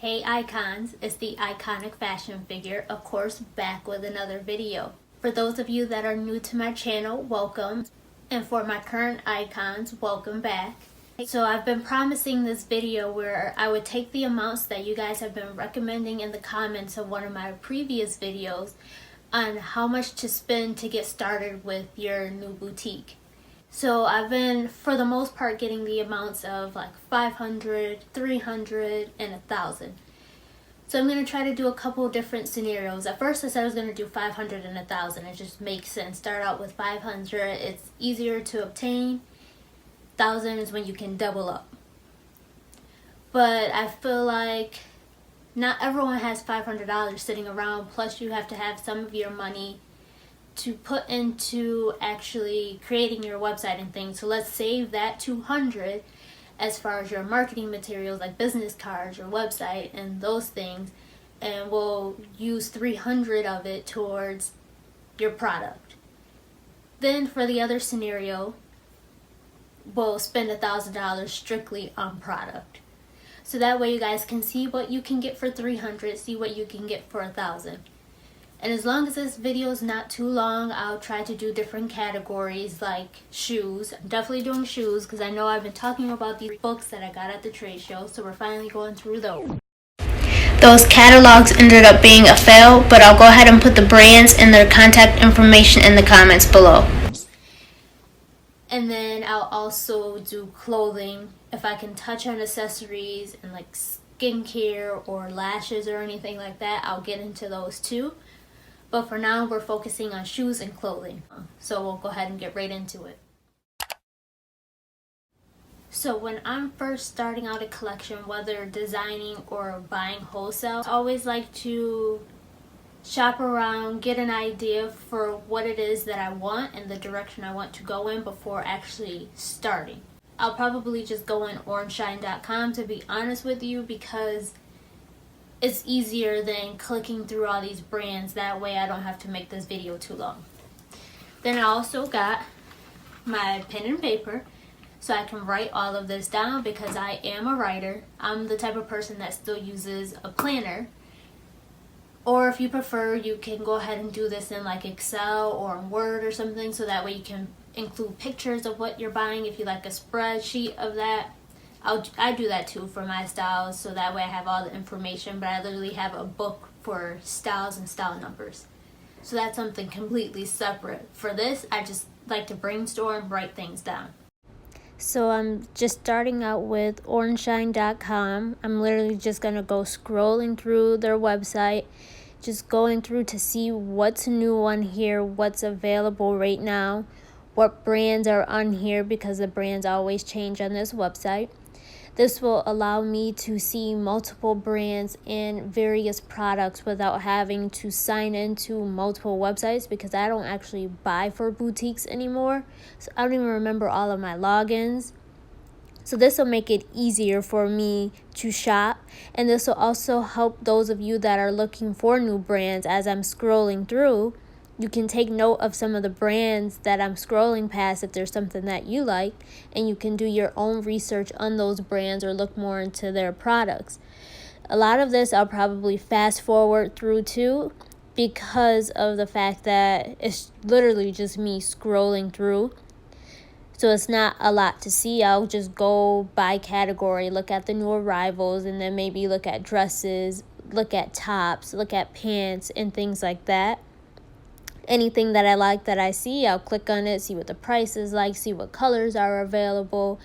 Hey icons, it's the iconic fashion figure, of course, back with another video. For those of you that are new to my channel, welcome. And for my current icons, welcome back. So I've been promising this video where I would take the amounts that you guys have been recommending in the comments of one of my previous videos on how much to spend to get started with your new boutique. So I've been, for the most part, getting the amounts of like 500, 300, and 1,000. So I'm going to try to do a couple different scenarios. At first I said I was going to do 500 and 1,000. It just makes sense. Start out with 500. It's easier to obtain. 1,000 is when you can double up. But I feel like not everyone has $500 sitting around. Plus you have to have some of your money to put into actually creating your website and things. So let's save that 200 as far as your marketing materials like business cards, your website, and those things, and we'll use 300 of it towards your product. Then for the other scenario, we'll spend $1,000 strictly on product. So that way you guys can see what you can get for 300, see what you can get for 1,000. And as long as this video is not too long, I'll try to do different categories like shoes. I'm definitely doing shoes because I know I've been talking about these books that I got at the trade show, so we're finally going through those. Those catalogs ended up being a fail, but I'll go ahead and put the brands and their contact information in the comments below. And then I'll also do clothing. If I can touch on accessories and like skincare or lashes or anything like that, I'll get into those too. But for now, we're focusing on shoes and clothing. So we'll go ahead and get right into it. So when I'm first starting out a collection, whether designing or buying wholesale, I always like to shop around, get an idea for what it is that I want and the direction I want to go in before actually starting. I'll probably just go on OrangeShine.com, to be honest with you, because it's easier than clicking through all these brands. That way I don't have to make this video too long. Then I also got my pen and paper so I can write all of this down because I am a writer. I'm the type of person that still uses a planner. Or if you prefer, you can go ahead and do this in like Excel or in Word or something, so that way you can include pictures of what you're buying if you like a spreadsheet of that. I do that too for my styles, so that way I have all the information, but I literally have a book for styles and style numbers. So that's something completely separate. For this, I just like to brainstorm, write things down. So I'm just starting out with OrangeShine.com. I'm literally just going to go scrolling through their website, just going through to see what's new on here, what's available right now, what brands are on here, because the brands always change on this website. This will allow me to see multiple brands and various products without having to sign into multiple websites, because I don't actually buy for boutiques anymore. So I don't even remember all of my logins. So this will make it easier for me to shop, and this will also help those of you that are looking for new brands. As I'm scrolling through, you can take note of some of the brands that I'm scrolling past if there's something that you like, and you can do your own research on those brands or look more into their products. A lot of this I'll probably fast forward through too, because of the fact that it's literally just me scrolling through. So it's not a lot to see. I'll just go by category, look at the new arrivals, and then maybe look at dresses, look at tops, look at pants, and things like that. Anything that I like that I see, I'll click on it, see what the price is like, see what colors are available.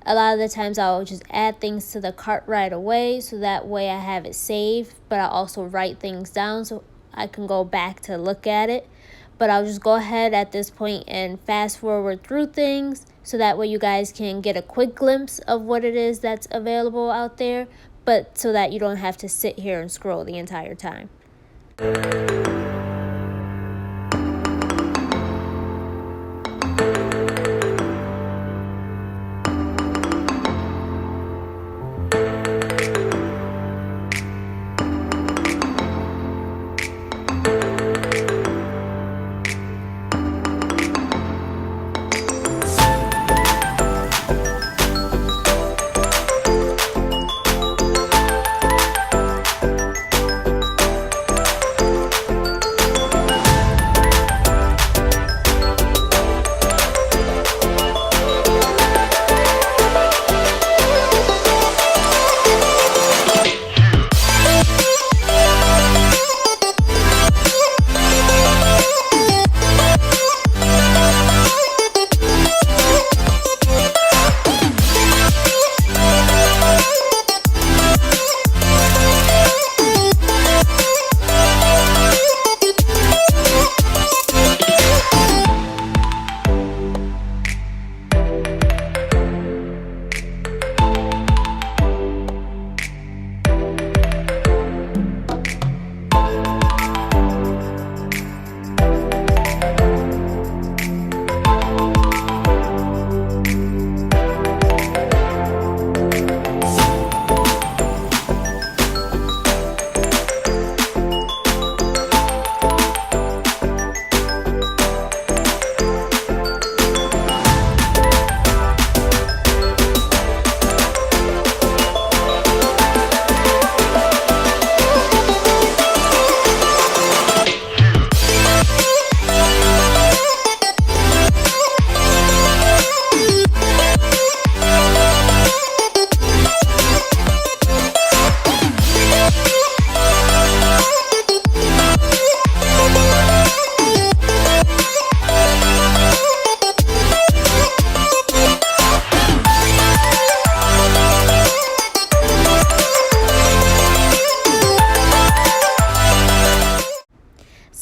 A lot of the times I'll just add things to the cart right away, so that way I have it saved, but I'll also write things down so I can go back to look at it. But I'll just go ahead at this point and fast forward through things, so that way you guys can get a quick glimpse of what it is that's available out there, but so that you don't have to sit here and scroll the entire time.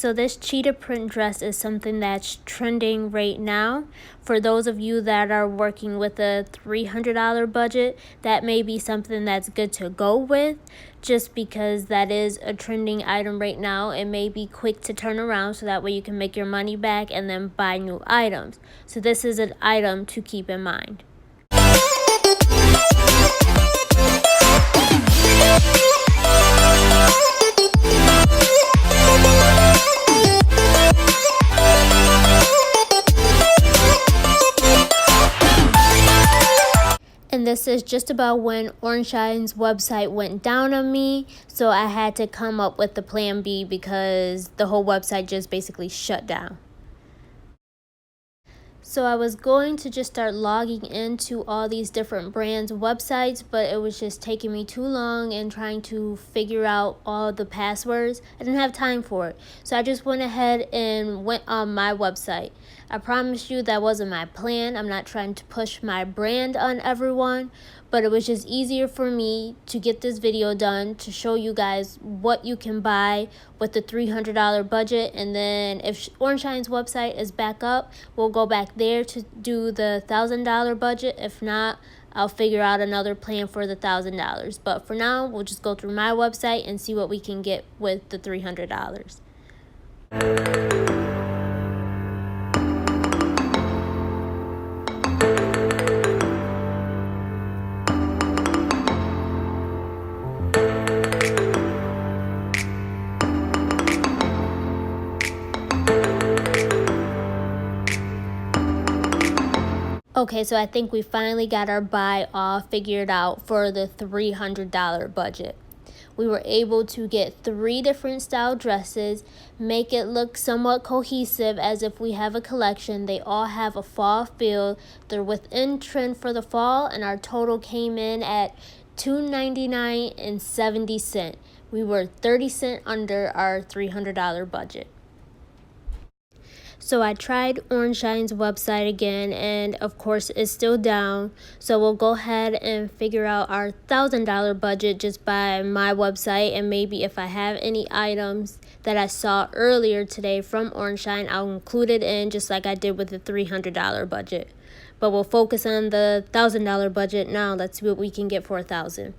So this cheetah print dress is something that's trending right now. For those of you that are working with a $300 budget, that may be something that's good to go with, just because that is a trending item right now. It may be quick to turn around, so that way you can make your money back and then buy new items. So this is an item to keep in mind. And this is just about when OrangeShine's website went down on me, so I had to come up with the plan B because the whole website just basically shut down. So I was going to just start logging into all these different brands' websites, but it was just taking me too long and trying to figure out all the passwords. I didn't have time for it. So I just went ahead and went on my website. I promise you that wasn't my plan. I'm not trying to push my brand on everyone, but it was just easier for me to get this video done to show you guys what you can buy with the $300 budget. And then if OrangeShine's website is back up, we'll go back there to do the $1,000 budget. If not, I'll figure out another plan for the $1,000. But for now, we'll just go through my website and see what we can get with the $300. Okay, so I think we finally got our buy all figured out for the $300 budget. We were able to get 3 different style dresses, make it look somewhat cohesive as if we have a collection. They all have a fall feel. They're within trend for the fall, and our total came in at $299.70. We were 30 cents under our $300 budget. So I tried OrangeShine's website again, and of course it's still down. So we'll go ahead and figure out our $1,000 budget just by my website, and maybe if I have any items that I saw earlier today from OrangeShine, I'll include it in just like I did with the $300 budget. But we'll focus on the $1,000 budget now. Let's see what we can get for $1,000.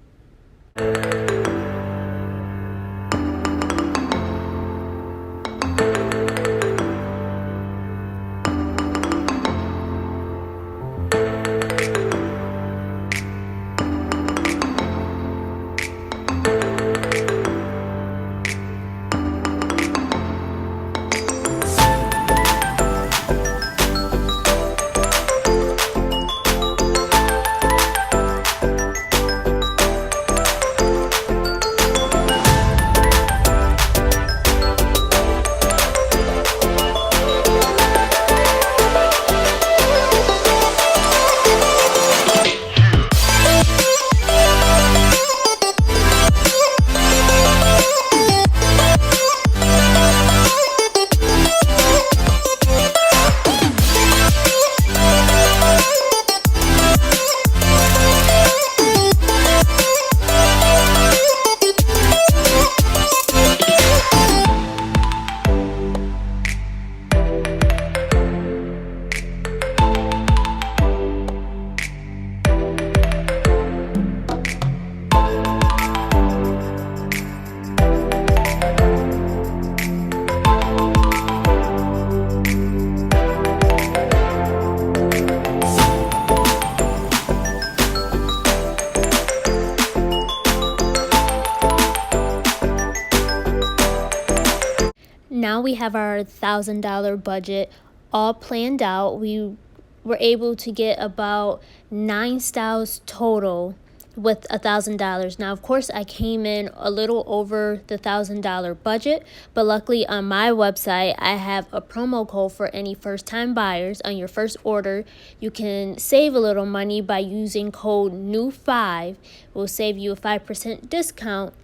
Now we have our $1,000 budget all planned out. We were able to get about 9 styles total with $1,000. Now, of course, I came in a little over the $1,000 budget, but luckily on my website, I have a promo code for any first-time buyers. On your first order, you can save a little money by using code NEW5. It will save you a 5% discount.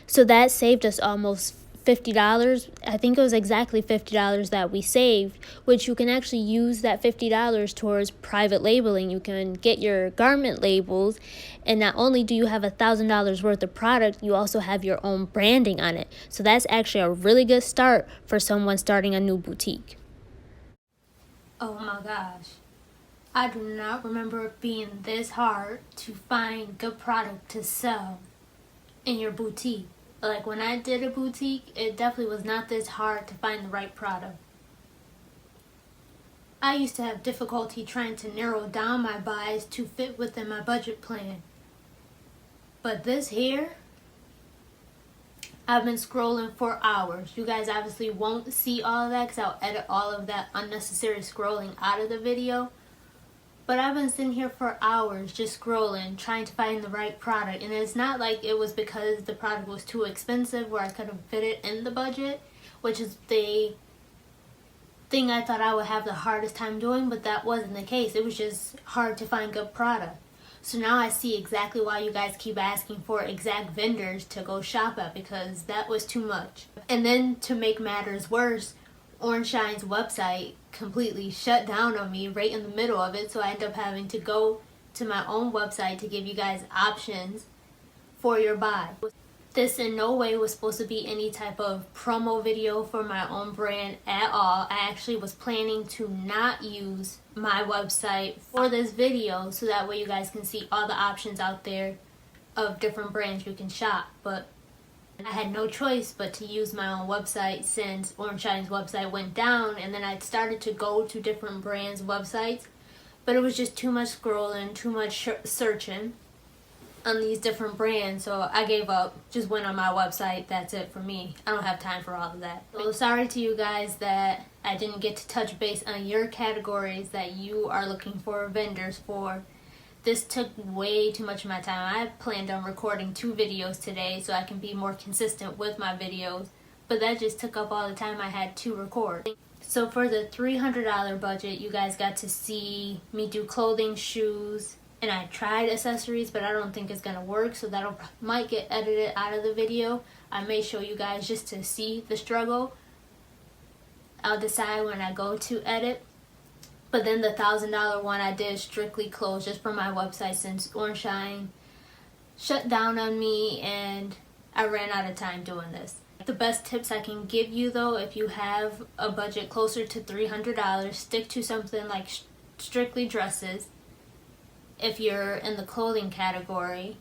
So that saved us almost $50. I think it was exactly $50 that we saved, which you can actually use that $50 towards private labeling. You can get your garment labels, and not only do you have $1,000 worth of product, you also have your own branding on it. So that's actually a really good start for someone starting a new boutique. Oh my gosh. I do not remember it being this hard to find good product to sell in your boutique. Like when I did a boutique, it definitely was not this hard to find the right product. I used to have difficulty trying to narrow down my buys to fit within my budget plan. But this here, I've been scrolling for hours. You guys obviously won't see all of that because I'll edit all of that unnecessary scrolling out of the video. But I've been sitting here for hours just scrolling, trying to find the right product. And it's not like it was because the product was too expensive where I couldn't fit it in the budget, which is the thing I thought I would have the hardest time doing, but that wasn't the case. It was just hard to find good product. So now I see exactly why you guys keep asking for exact vendors to go shop at, because that was too much. And then to make matters worse, OrangeShine's website completely shut down on me right in the middle of it, so I end up having to go to my own website to give you guys options for your buy. This in no way was supposed to be any type of promo video for my own brand at all. I actually was planning to not use my website for this video, so that way you guys can see all the options out there of different brands you can shop. But I had no choice but to use my own website since OrangeShine's website went down, and then I started to go to different brands' websites, but it was just too much scrolling, too much searching on these different brands, so I gave up, just went on my website. That's it for me. I don't have time for all of that. So sorry to you guys that I didn't get to touch base on your categories that you are looking for vendors for. This took way too much of my time. I planned on recording 2 videos today so I can be more consistent with my videos, but that just took up all the time I had to record. So for the $300 budget, you guys got to see me do clothing, shoes, and I tried accessories, but I don't think it's gonna work, so that might get edited out of the video. I may show you guys just to see the struggle. I'll decide when I go to edit. But then the $1,000 one I did strictly close just for my website since OrangeShine shut down on me and I ran out of time doing this. The best tips I can give you though, if you have a budget closer to $300, stick to something like strictly dresses if you're in the clothing category,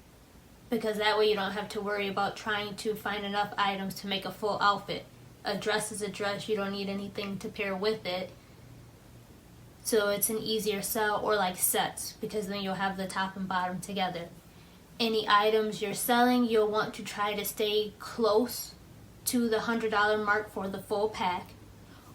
because that way you don't have to worry about trying to find enough items to make a full outfit. A dress is a dress, you don't need anything to pair with it. So it's an easier sell, or like sets, because then you'll have the top and bottom together. Any items you're selling, you'll want to try to stay close to the $100 mark for the full pack,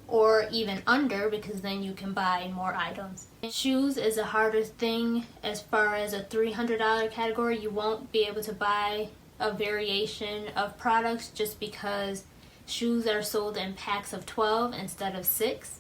or even under, because then you can buy more items. Shoes is a harder thing. As far as a $300 category, you won't be able to buy a variation of products just because shoes are sold in packs of 12 instead of 6.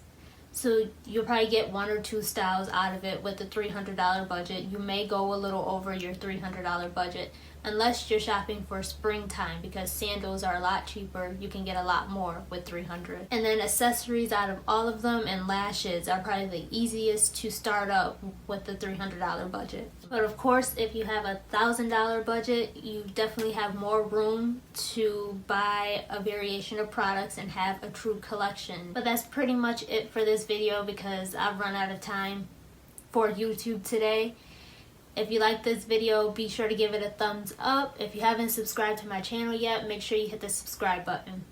So you'll probably get 1 or 2 styles out of it with the $300 budget. You may go a little over your $300 budget unless you're shopping for springtime, because sandals are a lot cheaper. You can get a lot more with $300. And then accessories, out of all of them, and lashes are probably the easiest to start up with the $300 budget. But of course, if you have a $1,000 budget, you definitely have more room to buy a variation of products and have a true collection. But that's pretty much it for this video, because I've run out of time for YouTube today. If you like this video, be sure to give it a thumbs up. If you haven't subscribed to my channel yet, make sure you hit the subscribe button.